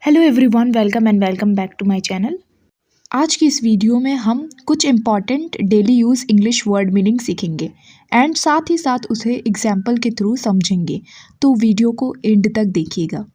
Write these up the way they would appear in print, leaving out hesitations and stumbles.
Hello everyone, welcome back to my channel. आज की इस वीडियो में हम कुछ important daily use English word meaning सीखेंगे एंड साथ ही साथ उसे एग्जाम्पल के थ्रू समझेंगे। तो वीडियो को एंड तक देखिएगा।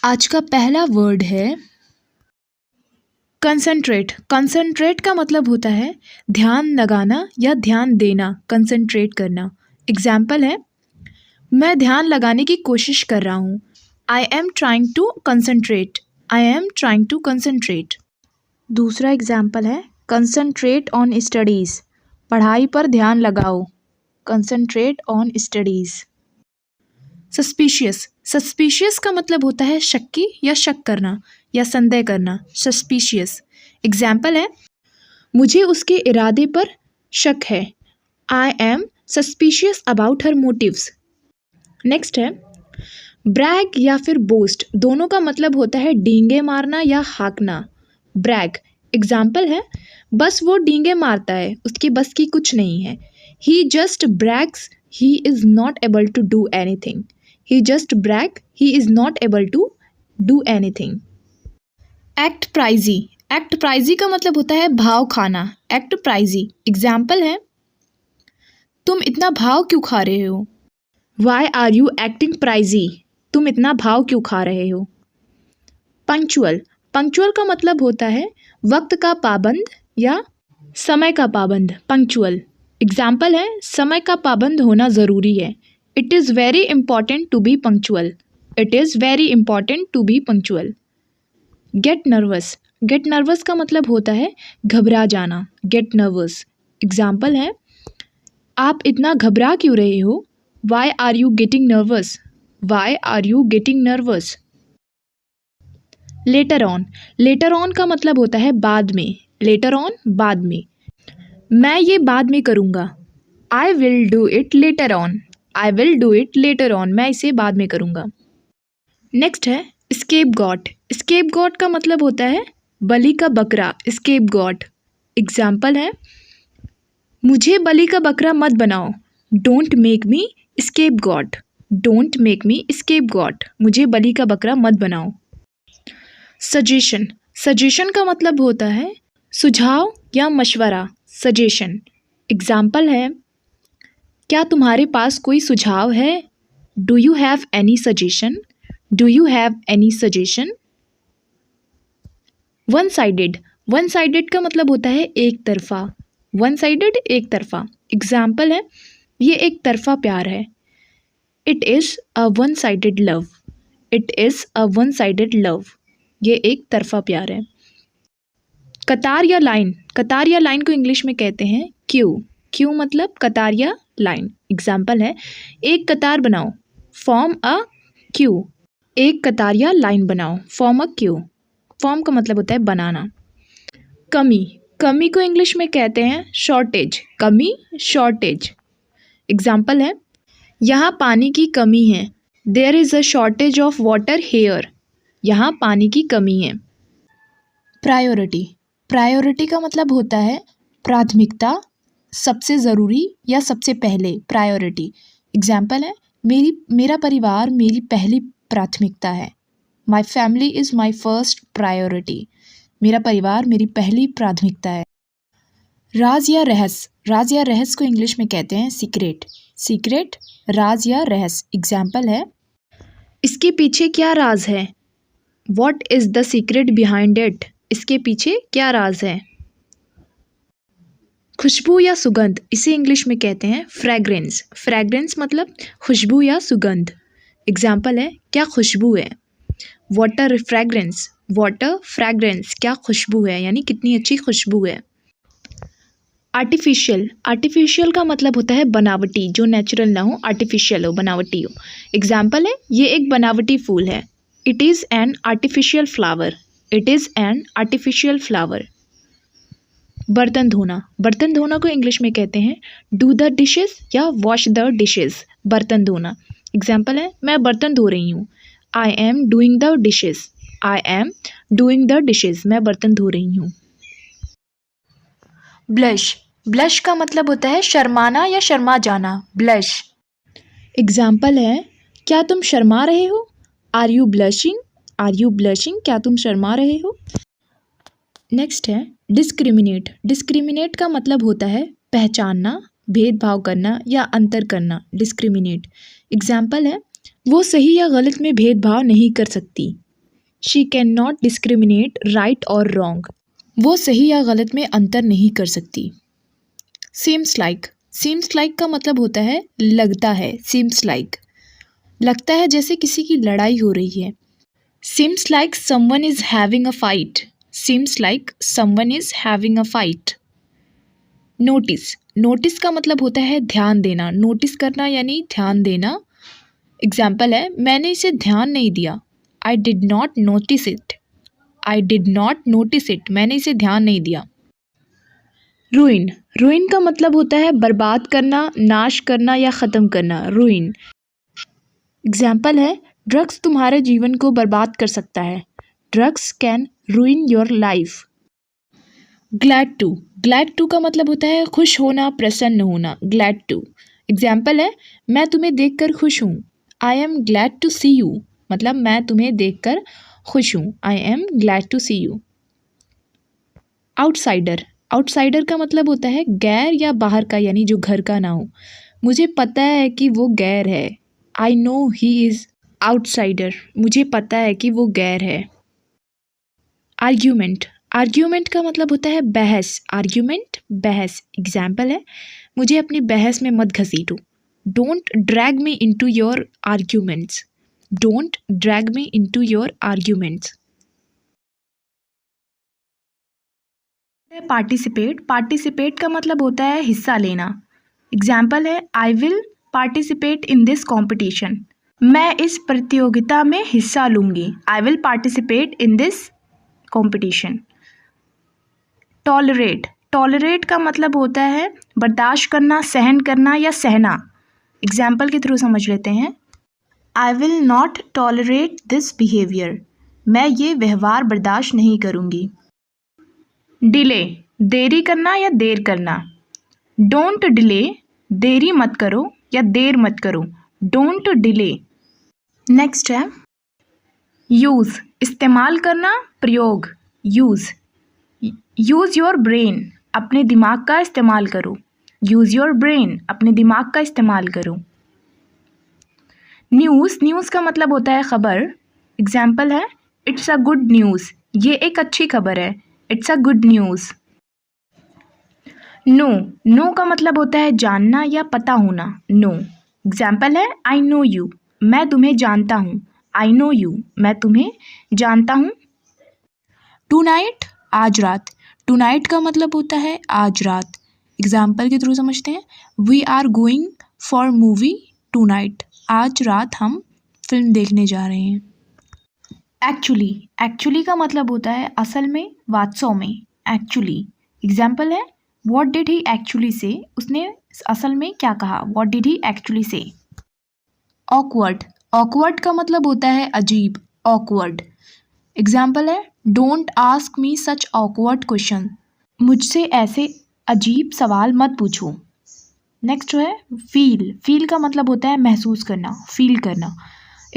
आज का पहला वर्ड है कंसंट्रेट। कंसंट्रेट का मतलब होता है ध्यान लगाना या ध्यान देना, कंसंट्रेट करना। एग्जाम्पल है, मैं ध्यान लगाने की कोशिश कर रहा हूँ। I am trying to concentrate. I am trying to concentrate. दूसरा एग्जाम्पल है concentrate on studies. पढ़ाई पर ध्यान लगाओ, concentrate on studies. Suspicious. Suspicious का मतलब होता है शक्की या शक करना या संदेह करना, suspicious. एग्जाम्पल है, मुझे उसके इरादे पर शक है। I am suspicious about her motives. Next है ब्रैग या फिर बोस्ट, दोनों का मतलब होता है डींगे मारना या हाँकना। ब्रैग एग्जाम्पल है, बस वो डींगे मारता है, उसकी बस की कुछ नहीं है। He just brags, he is not able to do anything. He just brag, he is not able to do anything. Act pricey. Act pricey का मतलब होता है भाव खाना, एक्ट प्राइजी। एग्जाम्पल है, तुम इतना भाव क्यों खा रहे हो। Why are you acting pricey, तुम इतना भाव क्यों खा रहे हो। पंक्चुअल। पंक्चुअल का मतलब होता है वक्त का पाबंद या समय का पाबंद, पंक्चुअल। एग्जाम्पल है, समय का पाबंद होना ज़रूरी है। It is very important to be punctual. It is very important to be punctual. Get nervous. Get nervous का मतलब होता है घबरा जाना, गेट नर्वस। एग्जाम्पल है, आप इतना घबरा क्यों रहे हो। Why are you getting nervous. Why are you getting nervous. Later on. Later on का मतलब होता है बाद में, लेटर ऑन बाद में। मैं ये बाद में करूँगा। I will do it later on. I will do it later on, मैं इसे बाद में करूँगा। नेक्स्ट है स्केप गॉट। स्केप गॉट का मतलब होता है बलि का बकरा, स्केप गॉट। एग्जाम्पल है, मुझे बलि का बकरा मत बनाओ। Don't make me scapegoat. Don't make me scapegoat, मुझे बलि का बकरा मत बनाओ। सजेशन। सजेशन का मतलब होता है सुझाव या मशवरा, सजेशन। एग्जाम्पल है, क्या तुम्हारे पास कोई सुझाव है। Do you have any suggestion. Do you have any suggestion. One sided. One sided का मतलब होता है एक तरफा, वन साइडेड एक तरफा। एग्जाम्पल है, ये एक तरफा प्यार है। It is a one sided love. It is a one sided love, ये एक तरफा प्यार है। कतार या लाइन। कतार या लाइन को इंग्लिश में कहते हैं क्यू। क्यू मतलब कतार या लाइन। एग्जाम्पल है, एक कतार बनाओ। Form a Q. एक कतार या लाइन बनाओ, फॉर्म अ क्यू। फॉर्म का मतलब होता है बनाना। कमी। कमी को इंग्लिश में कहते हैं शॉर्टेज। कमी, शॉर्टेज। एग्जाम्पल है, यहाँ पानी की कमी है। There is a shortage of water here. यहाँ पानी की कमी है। प्रायोरिटी। प्रायोरिटी का मतलब होता है प्राथमिकता, सबसे ज़रूरी या सबसे पहले, प्रायोरिटी। एग्जाम्पल है, मेरा परिवार मेरी पहली प्राथमिकता है। My family is my first priority. मेरा परिवार मेरी पहली प्राथमिकता है। राज या रहस्य। राज या रहस्य को इंग्लिश में कहते हैं सीक्रेट। सीक्रेट, राज या रहस्य। एग्जाम्पल है, इसके पीछे क्या राज है। What is the secret behind it. इसके पीछे क्या राज है। खुशबू या सुगंध, इसे इंग्लिश में कहते हैं फ्रेग्रेंस। फ्रेग्रेंस मतलब खुशबू या सुगंध। एग्जाम्पल है, क्या खुशबू है। Water fragrance. वाटर फ्रेग्रेंस, क्या खुशबू है, यानी कितनी अच्छी खुशबू है। आर्टिफिशियल। आर्टिफिशियल का मतलब होता है बनावटी, जो नेचुरल ना हो, आर्टिफिशियल हो, बनावटी हो। एग्जाम्पल है, ये एक बनावटी फूल है। It is an artificial flower. It is an artificial flower. बर्तन धोना। बर्तन धोना को इंग्लिश में कहते हैं डू द डिशेस या वॉश द डिशेस। बर्तन धोना। एग्जाम्पल है, मैं बर्तन धो रही हूँ। I am doing the dishes. I am doing the dishes, मैं बर्तन धो रही हूँ। ब्लश। ब्लश का मतलब होता है शर्माना या शर्मा जाना, ब्लश। एग्जाम्पल है, क्या तुम शर्मा रहे हो। Are you blushing. Are you blushing, क्या तुम शर्मा रहे हो। नेक्स्ट है डिस्क्रिमिनेट। डिस्क्रिमिनेट का मतलब होता है पहचानना, भेदभाव करना या अंतर करना। डिस्क्रिमिनेट एग्जाम्पल है वो सही या गलत में भेदभाव नहीं कर सकती। She can not discriminate right और रॉन्ग। वो सही या गलत में अंतर नहीं कर सकती। Seems like. सीम्स लाइक का मतलब होता है लगता है। सीम्स लाइक लगता है जैसे किसी की लड़ाई हो रही है। Seems like someone is having a fight. Seems like someone is having a fight. Notice. Notice का मतलब होता है ध्यान देना। नोटिस करना यानी ध्यान देना। एग्जाम्पल है मैंने इसे ध्यान नहीं दिया। आई did not notice it. I did not notice it, मैंने इसे ध्यान नहीं दिया। रूइन। रूइन का मतलब होता है बर्बाद करना, नाश करना या ख़त्म करना। रूइन एग्जाम्पल है ड्रग्स तुम्हारे जीवन को बर्बाद कर सकता है। Drugs can ruin your life. Glad to. Glad to का मतलब होता है खुश होना, प्रसन्न होना। ग्लैड टू एग्जाम्पल है मैं तुम्हें देखकर खुश हूँ। I am glad to see you, मतलब मैं तुम्हें देखकर खुश हूँ। I am glad to see you. Outsider. Outsider का मतलब होता है गैर या बाहर का, यानी जो घर का ना हो। मुझे पता है कि वो गैर है। I know he is outsider, मुझे पता है कि वो गैर है। आर्ग्यूमेंट। आर्ग्यूमेंट का मतलब होता है बहस। आर्ग्यूमेंट बहस। एग्जाम्पल है मुझे अपनी बहस में मत घसीटो। Don't drag me into your arguments. Don't drag me into your arguments. Participate. Participate का मतलब होता है हिस्सा लेना। एग्जाम्पल है I will participate in this competition. मैं इस प्रतियोगिता में हिस्सा लूँगी। I will participate in this competition. Tolerate. Tolerate का मतलब होता है बर्दाश्त करना, सहन करना या सहना। एग्जाम्पल के थ्रू समझ लेते हैं। I will not tolerate this behaviour. मैं ये व्यवहार बर्दाश्त नहीं करूँगी। डिले। देरी करना या देर करना। डोंट डिले, देरी मत करो या देर मत करो। Don't delay. नेक्स्ट है यूज़। इस्तेमाल करना, प्रयोग। यूज़। यूज़ योर ब्रेन, अपने दिमाग का इस्तेमाल करो। यूज़ योर ब्रेन, अपने दिमाग का इस्तेमाल करो। न्यूज़। न्यूज़ का मतलब होता है खबर। एग्जाम्पल है इट्स अ गुड न्यूज़। ये एक अच्छी खबर है। It's a good news. No. No का मतलब होता है जानना या पता होना। नो एग्जाम्पल है आई नो यू। मैं तुम्हें जानता हूँ। आई नो यू, मैं तुम्हें जानता हूँ। टू नाइट, आज रात। टू नाइट का मतलब होता है आज रात। एग्जाम्पल के थ्रू समझते हैं। We are going for movie tonight. आज रात हम फिल्म देखने जा रहे हैं। एक्चुअली। एक्चुअली का मतलब होता है असल में, वास्तव में। एक्चुअली एग्जाम्पल है व्हाट डिड ही एक्चुअली से। उसने असल में क्या कहा। व्हाट डिड ही एक्चुअली से। ऑकवर्ड। ऑकवर्ड का मतलब होता है अजीब। ऑकवर्ड एग्जाम्पल है don't ask me such awkward question. मुझसे ऐसे अजीब सवाल मत पूछो। नेक्स्ट जो है फील। फील का मतलब होता है महसूस करना, फील करना।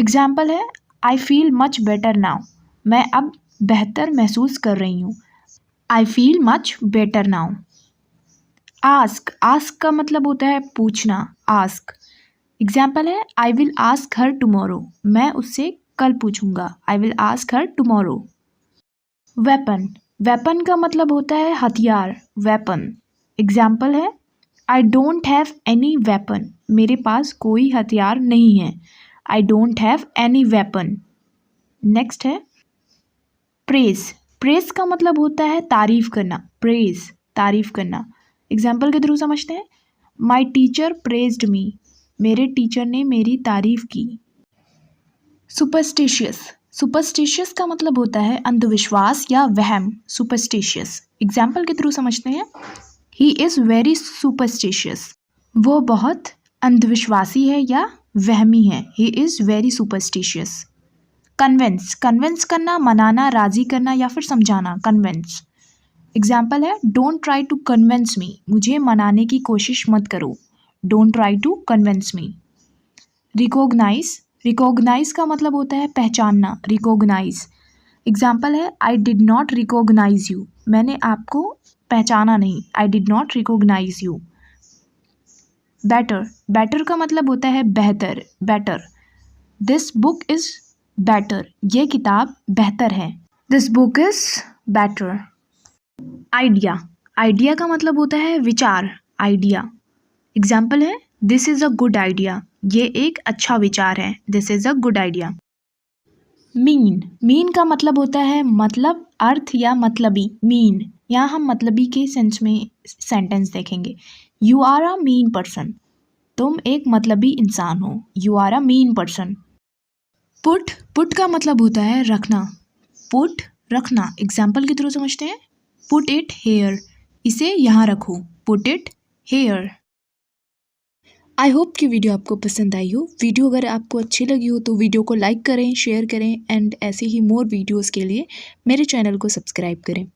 एग्जाम्पल है I feel much better now. मैं अब बेहतर महसूस कर रही हूँ। I feel much better now. Ask. Ask का मतलब होता है पूछना। आस्क एग्जाम्पल है I will ask her tomorrow. मैं उससे कल पूछूंगा। I will ask her tomorrow. Weapon. Weapon का मतलब होता है हथियार। वेपन एग्जाम्पल है I don't have any weapon. मेरे पास कोई हथियार नहीं है। I don't have any weapon. Next है प्रेज। प्रेज का मतलब होता है तारीफ करना। प्रेज तारीफ करना। एग्जाम्पल के थ्रू समझते हैं। माई टीचर प्रेज्ड मी। मेरे टीचर ने मेरी तारीफ की। सुपरस्टिशियस। सुपरस्टिशियस का मतलब होता है अंधविश्वास या वहम। सुपरस्टिशियस एग्जाम्पल के थ्रू समझते हैं। He is very superstitious. वो बहुत अंधविश्वासी है या वहमी है। He is very superstitious. Convince. Convince करना, मनाना, राज़ी करना या फिर समझाना। कन्विंस एग्जाम्पल है don't try to convince me. मुझे मनाने की कोशिश मत करो। Don't try to convince me. Recognise. Recognise का मतलब होता है पहचानना, रिकॉग्नाइज। एग्जाम्पल है I did not recognise you, मैंने आपको पहचाना नहीं, I did not recognise you. Better, better का मतलब होता है बेहतर, better. This book is better, ये किताब बेहतर है, this book is better. Idea, idea का मतलब होता है विचार, आइडिया। एग्जाम्पल है this is a good idea, ये एक अच्छा विचार है, this is a good idea. Mean, mean का मतलब होता है मतलब, अर्थ या मतलबी, मीन। यहाँ हम मतलबी के सेंस में सेंटेंस देखेंगे। You are a mean person, तुम एक मतलबी इंसान हो, you are a mean person. Put, put का मतलब होता है रखना, पुट रखना। एग्जाम्पल के थ्रू समझते हैं। पुट इट हेयर, इसे यहाँ रखो, put it here. I hope कि वीडियो आपको पसंद आई हो। वीडियो अगर आपको अच्छी लगी हो तो वीडियो को लाइक करें, शेयर करें एंड ऐसे ही मोर वीडियोज़ के लिए मेरे चैनल को सब्सक्राइब करें।